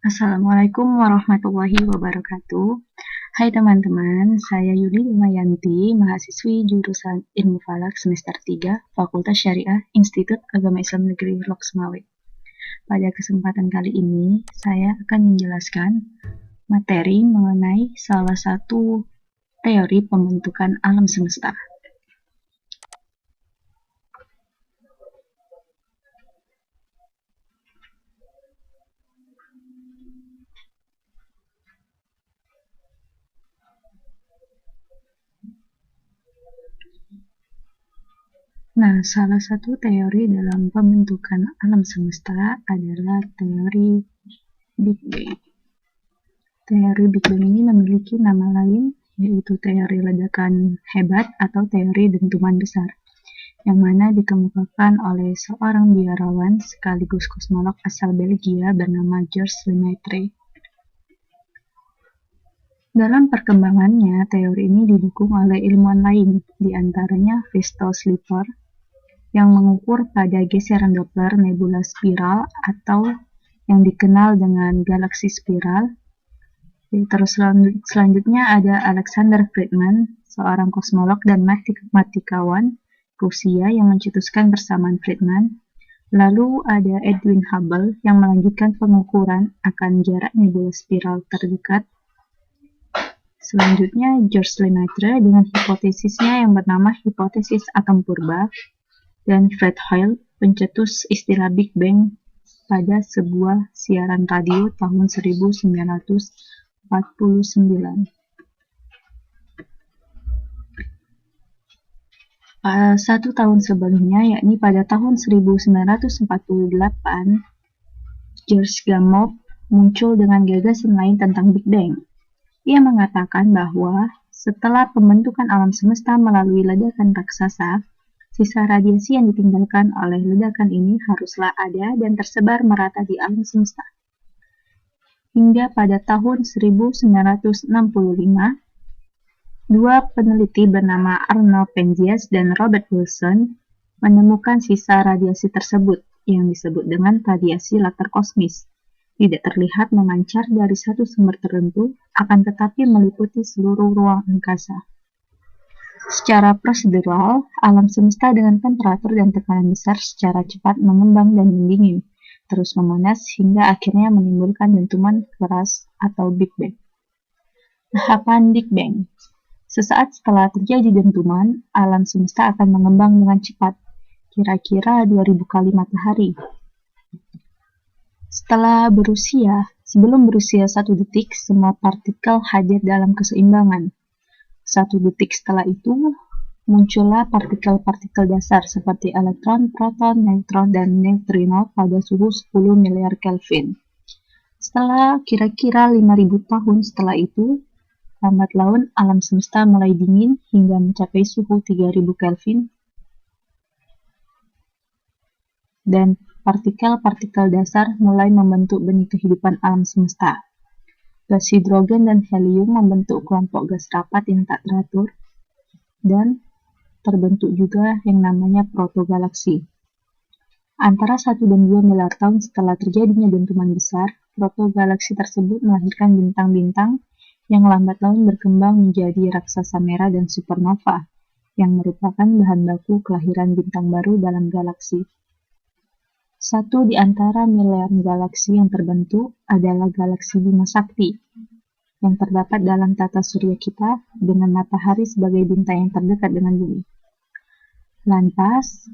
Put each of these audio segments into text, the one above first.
Assalamualaikum warahmatullahi wabarakatuh. Hai teman-teman, saya Yuli Lumayanti, mahasiswi jurusan Ilmu Falak semester 3, Fakultas Syariah, Institut Agama Islam Negeri Loksmawe. Pada kesempatan kali ini, saya akan menjelaskan materi mengenai salah satu teori pembentukan alam semesta. Nah, salah satu teori dalam pembentukan alam semesta adalah teori Big Bang. Teori Big Bang ini memiliki nama lain, yaitu teori ledakan hebat atau teori dentuman besar, yang mana dikemukakan oleh seorang biarawan sekaligus kosmolog asal Belgia bernama Georges Lemaitre. Dalam perkembangannya, teori ini didukung oleh ilmuwan lain, diantaranya Festo Slipher, yang mengukur pada geseran Doppler nebula spiral atau yang dikenal dengan galaksi spiral. Terus selanjutnya ada Alexander Friedman, seorang kosmolog dan matematikawan Rusia yang mencetuskan persamaan Friedman. Lalu ada Edwin Hubble yang melanjutkan pengukuran akan jarak nebula spiral terdekat. Selanjutnya Georges Lemaitre dengan hipotesisnya yang bernama hipotesis atom purba, dan Fred Hoyle pencetus istilah Big Bang pada sebuah siaran radio tahun 1949. Satu tahun sebelumnya, yakni pada tahun 1948, Georges Gamow muncul dengan gagasan lain tentang Big Bang. Ia mengatakan bahwa setelah pembentukan alam semesta melalui ledakan raksasa, sisa radiasi yang ditinggalkan oleh ledakan ini haruslah ada dan tersebar merata di alam semesta. Hingga pada tahun 1965, dua peneliti bernama Arnold Penzias dan Robert Wilson menemukan sisa radiasi tersebut yang disebut dengan radiasi latar kosmis. Tidak terlihat memancar dari satu sumber tertentu, akan tetapi meliputi seluruh ruang angkasa. Secara prosedural, alam semesta dengan temperatur dan tekanan besar secara cepat mengembang dan mendingin, terus memanas hingga akhirnya menimbulkan dentuman keras atau Big Bang. Tahapan Big Bang. Sesaat setelah terjadi dentuman, alam semesta akan mengembang dengan cepat, kira-kira 2000 kali matahari. Sebelum berusia 1 detik, semua partikel hadir dalam keseimbangan. 1 detik setelah itu, muncullah partikel-partikel dasar seperti elektron, proton, neutron, dan neutrino pada suhu 10 miliar Kelvin. Setelah kira-kira 5000 tahun setelah itu, lambat laun alam semesta mulai dingin hingga mencapai suhu 3000 Kelvin, dan partikel-partikel dasar mulai membentuk benih kehidupan alam semesta. Gas hidrogen dan helium membentuk kelompok gas rapat yang tak teratur, dan terbentuk juga yang namanya protogalaksi. Antara 1 dan 2 miliar tahun setelah terjadinya dentuman besar, protogalaksi tersebut melahirkan bintang-bintang yang lambat laun berkembang menjadi raksasa merah dan supernova, yang merupakan bahan baku kelahiran bintang baru dalam galaksi. Satu di antara miliaran galaksi yang terbentuk adalah galaksi Bima Sakti, yang terdapat dalam tata surya kita dengan matahari sebagai bintang yang terdekat dengan bumi. Lantas,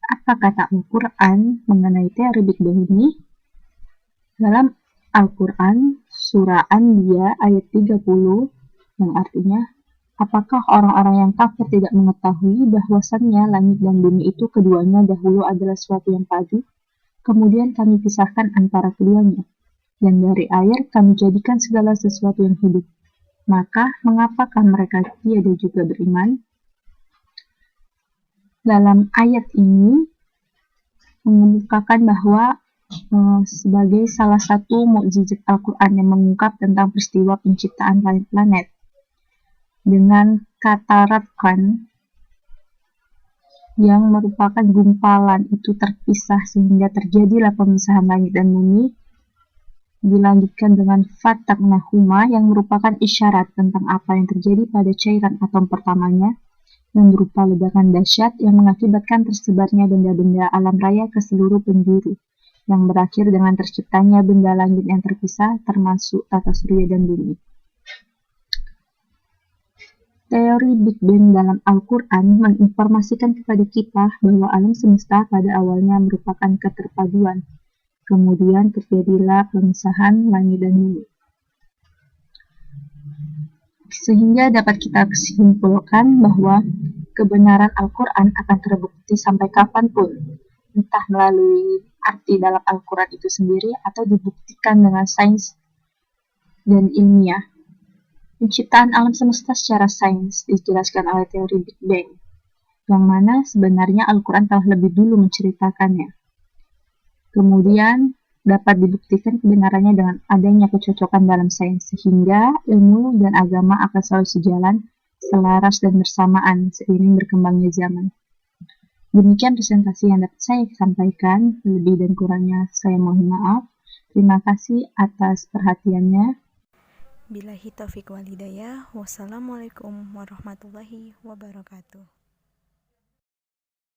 apa kata Al-Quran mengenai teori Big Bang ini? Dalam Al-Quran, surah An-Biya ayat 30, yang artinya, apakah orang-orang yang kafir tidak mengetahui bahwasannya langit dan bumi itu keduanya dahulu adalah suatu yang padu, kemudian kami pisahkan antara keduanya, dan dari air kami jadikan segala sesuatu yang hidup. Maka, mengapakah mereka tiada juga beriman? Dalam ayat ini mengemukakan bahwa sebagai salah satu mukjizat Al-Quran yang mengungkap tentang peristiwa penciptaan planet-planet. Dengan kata ratqan yang merupakan gumpalan itu terpisah sehingga terjadilah pemisahan langit dan bumi, dilanjutkan dengan fataknahuma yang merupakan isyarat tentang apa yang terjadi pada cairan atom pertamanya yang berupa ledakan dahsyat yang mengakibatkan tersebarnya benda-benda alam raya ke seluruh penjuru, yang berakhir dengan terciptanya benda langit yang terpisah termasuk tata surya dan bumi. Teori Big Bang dalam Al-Quran menginformasikan kepada kita bahwa alam semesta pada awalnya merupakan keterpaduan. Kemudian terjadilah pemisahan langit dan bumi. Sehingga dapat kita simpulkan bahwa kebenaran Al-Quran akan terbukti sampai kapanpun, entah melalui arti dalam Al-Quran itu sendiri atau dibuktikan dengan sains dan ilmiah. Penciptaan alam semesta secara sains dijelaskan oleh teori Big Bang, yang mana sebenarnya Al-Quran telah lebih dulu menceritakannya. Kemudian dapat dibuktikan kebenarannya dengan adanya kecocokan dalam sains, sehingga ilmu dan agama akan selalu sejalan, selaras dan bersamaan seiring berkembangnya zaman. Demikian presentasi yang dapat saya sampaikan, lebih dan kurangnya saya mohon maaf. Terima kasih atas perhatiannya. Billahi taufiq wal hidayah. Wassalamualaikum warahmatullahi wabarakatuh.